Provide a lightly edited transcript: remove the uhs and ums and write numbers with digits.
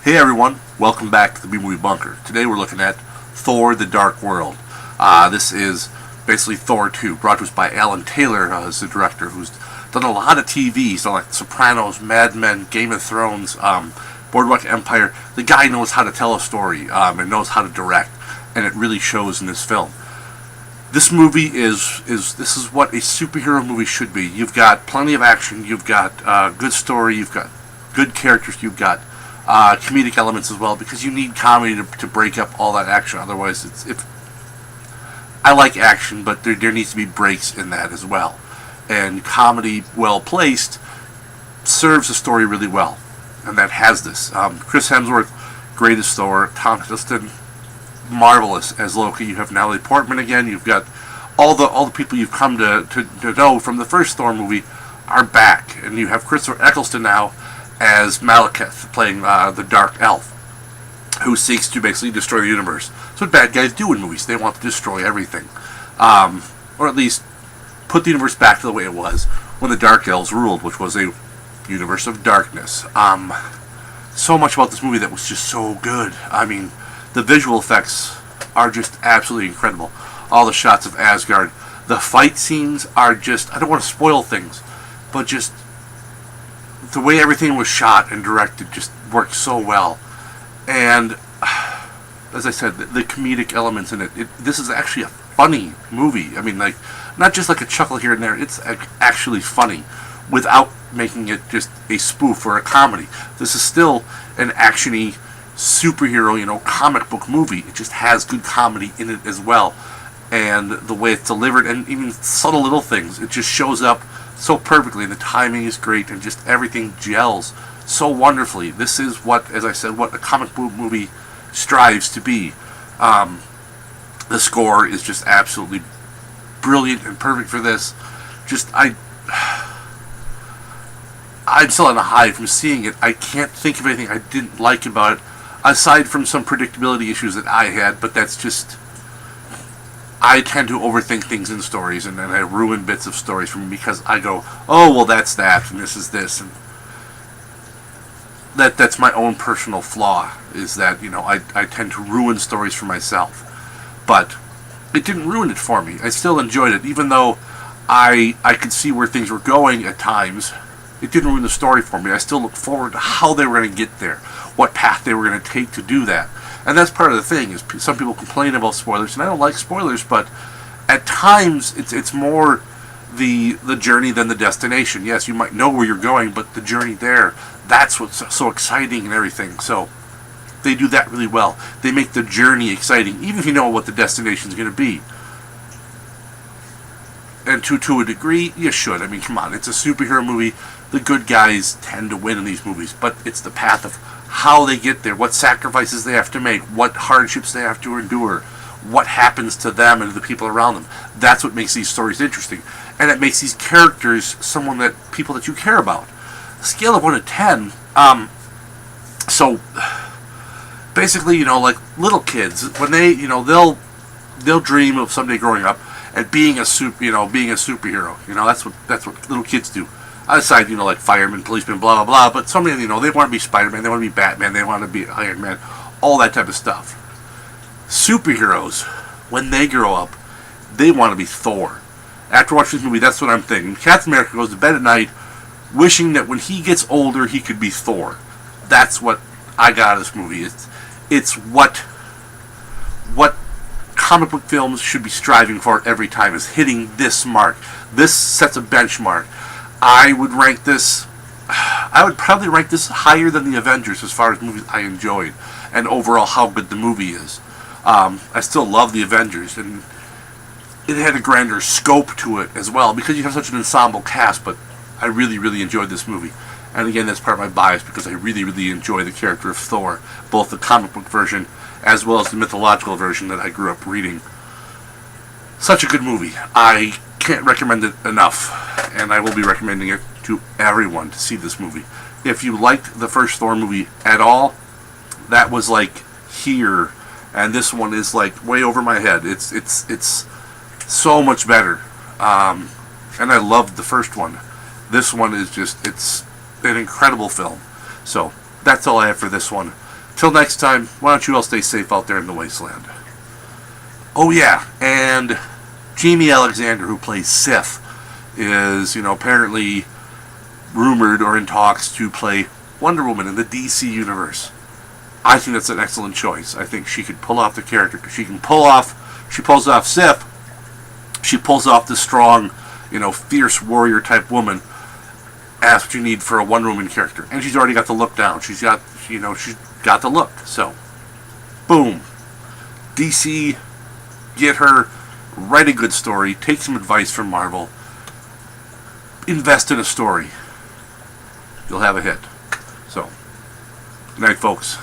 Hey everyone, welcome back to the B-Movie Bunker. Today we're looking at Thor: The Dark World. This is basically Thor 2, brought to us by Alan Taylor as the director, who's done a lot of TV. He's done like Sopranos, Mad Men, Game of Thrones, Boardwalk Empire. The guy knows how to tell a story and knows how to direct, and it really shows in this film. This movie this is what a superhero movie should be. You've got plenty of action, you've got good story, you've got good characters, you've got comedic elements as well, because you need comedy to break up all that action. Otherwise, I like action, but there needs to be breaks in that as well. And comedy, well placed, serves the story really well, and that has this. Chris Hemsworth, great as Thor. Tom Hiddleston, marvelous as Loki. You have Natalie Portman again. You've got all the people you've come to know from the first Thor movie are back, and you have Christopher Eccleston now as Malekith, playing the Dark Elf, who seeks to basically destroy the universe. That's what bad guys do in movies. They want to destroy everything. Or at least put the universe back to the way it was when the Dark Elves ruled, which was a universe of darkness. So much about this movie that was just so good. I mean, the visual effects are just absolutely incredible. All the shots of Asgard. The fight scenes are just, I don't want to spoil things, but just the way everything was shot and directed just worked so well. And as I said, the comedic elements in it, this is actually a funny movie. I mean, like, not just like a chuckle here and there. It's actually funny without making it just a spoof or a comedy. This is still an actiony superhero, comic book movie. It just has good comedy in it as well. And the way it's delivered, and even subtle little things, it just shows up so perfectly, and the timing is great, and just everything gels so wonderfully. This is what, as I said, what a comic book movie strives to be. The score is just absolutely brilliant and perfect for this. I'm still on a high from seeing it. I can't think of anything I didn't like about it, aside from some predictability issues that I had, but that's just, I tend to overthink things in stories, and then I ruin bits of stories for me because I go, oh, well, that's that, and this is this, and that's my own personal flaw, is that, I tend to ruin stories for myself. But it didn't ruin it for me. I still enjoyed it, even though I could see where things were going at times. It didn't ruin the story for me. I still look forward to how they were going to get there, what path they were going to take to do that. And that's part of the thing, is some people complain about spoilers, and I don't like spoilers, but at times it's more the journey than the destination. Yes, you might know where you're going, but the journey there, that's what's so exciting and everything. So they do that really well. They make the journey exciting, even if you know what the destination is going to be. And to a degree, you should. I mean, come on, it's a superhero movie. The good guys tend to win in these movies, but it's the path of how they get there, what sacrifices they have to make, what hardships they have to endure, what happens to them and to the people around them. That's what makes these stories interesting. And it makes these characters people that you care about. A scale of 1 to 10, so basically, like little kids, when they, they'll dream of someday growing up and being a superhero. That's what little kids do. Aside, like firemen, policemen, blah, blah, blah. But some of them, they want to be Spider-Man, they want to be Batman, they want to be Iron Man, all that type of stuff. Superheroes, when they grow up, they want to be Thor. After watching this movie, that's what I'm thinking. Captain America goes to bed at night wishing that when he gets older, he could be Thor. That's what I got out of this movie. It's what comic book films should be striving for every time, is hitting this mark. This sets a benchmark. I would probably rank this higher than the Avengers as far as movies I enjoyed, and overall how good the movie is. I still love the Avengers, and it had a grander scope to it as well, because you have such an ensemble cast, but I really, really enjoyed this movie. And again, that's part of my bias, because I really, really enjoy the character of Thor, both the comic book version as well as the mythological version that I grew up reading. Such a good movie. I can't recommend it enough, and I will be recommending it to everyone to see this movie. If you liked the first Thor movie at all, that was like here, and this one is like way over my head. It's so much better, and I loved the first one. This one is just, it's an incredible film. So that's all I have for this one. Till next time, why don't you all stay safe out there in the wasteland? Oh yeah, and Jamie Alexander, who plays Sif, is, apparently rumored or in talks to play Wonder Woman in the DC universe. I think that's an excellent choice. I think she could pull off the character. She pulls off Sif. She pulls off the strong, fierce warrior type woman. That's what you need for a Wonder Woman character. And she's already got the look down. She's got the look. So, boom. DC, get her, write a good story, take some advice from Marvel, invest in a story. You'll have a hit. So, good night, folks.